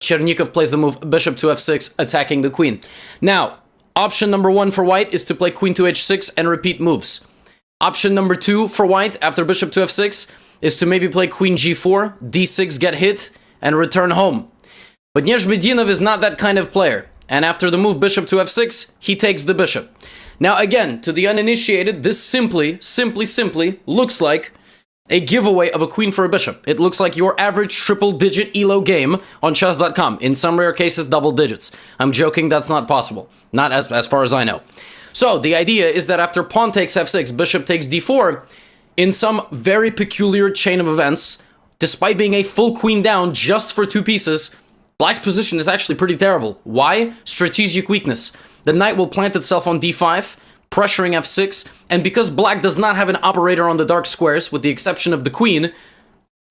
Chernikov plays the move bishop to f6, attacking the queen. Now, option number 1 for white is to play queen to h6 and repeat moves. Option number 2 for white, after bishop to f6, is to maybe play queen g4, d6, get hit, and return home. But Nezhmedinov is not that kind of player, and after the move bishop to f6, he takes the bishop. Now again, to the uninitiated, this simply looks like a giveaway of a queen for a bishop. It looks like your average triple-digit ELO game on chess.com. In some rare cases, double digits. I'm joking, that's not possible. Not as far as I know. So, the idea is that after pawn takes f6, bishop takes d4, in some very peculiar chain of events, despite being a full queen down just for 2 pieces, black's position is actually pretty terrible. Why? Strategic weakness. The knight will plant itself on d5, pressuring f6, and because black does not have an operator on the dark squares, with the exception of the queen,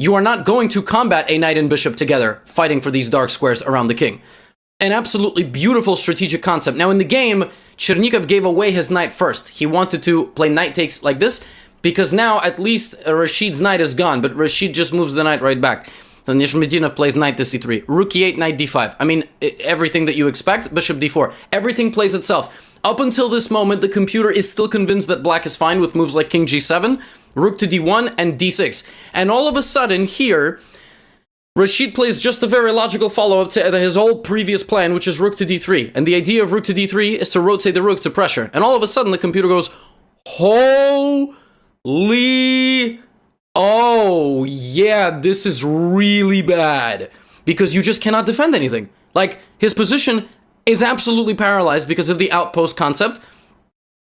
you are not going to combat a knight and bishop together, fighting for these dark squares around the king. An absolutely beautiful strategic concept. Now in the game, Chernikov gave away his knight first. He wanted to play knight takes like this, because now at least Rashid's knight is gone, but Rashid just moves the knight right back. So Nezhmedinov plays knight to c3, rook e8, knight d5. I mean, everything that you expect, bishop d4. Everything plays itself. Up until this moment, the computer is still convinced that black is fine with moves like king g7, rook to d1, and d6. And all of a sudden, here, Rashid plays just a very logical follow-up to his whole previous plan, which is rook to d3. And the idea of rook to d3 is to rotate the rook to pressure. And all of a sudden, the computer goes, holy... oh, yeah, this is really bad. Because you just cannot defend anything. Like, his position is absolutely paralyzed because of the outpost concept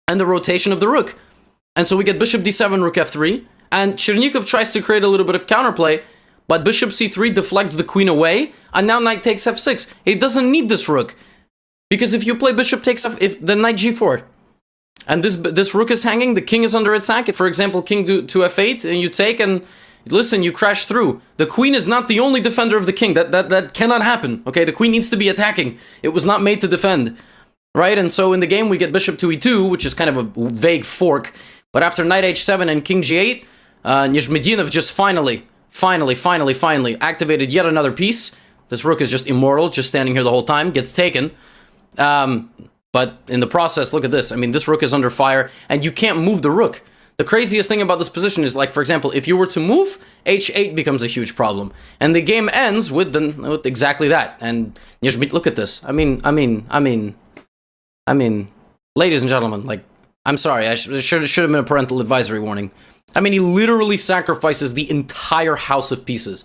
and the rotation of the rook. And so we get bishop d7, rook f3, and Chernikov tries to create a little bit of counterplay, but bishop c3 deflects the queen away, and now knight takes f6. It doesn't need this rook, because if you play bishop takes then knight g4, and this rook is hanging, the king is under attack. If, for example, king to f8, and you take, and listen, you crash through. The queen is not the only defender of the king. That cannot happen, okay? The queen needs to be attacking. It was not made to defend, right? And so in the game, we get bishop to e2, which is kind of a vague fork. But after knight h7 and king g8, Nezhmedinov just finally activated yet another piece. This rook is just immortal, just standing here the whole time, gets taken. But in the process, look at this. I mean, this rook is under fire, and you can't move the rook. The craziest thing about this position is, like, for example, if you were to move, h8 becomes a huge problem. And the game ends with exactly that. And look at this. I mean, ladies and gentlemen, like, I'm sorry, there should have been a parental advisory warning. I mean, he literally sacrifices the entire house of pieces.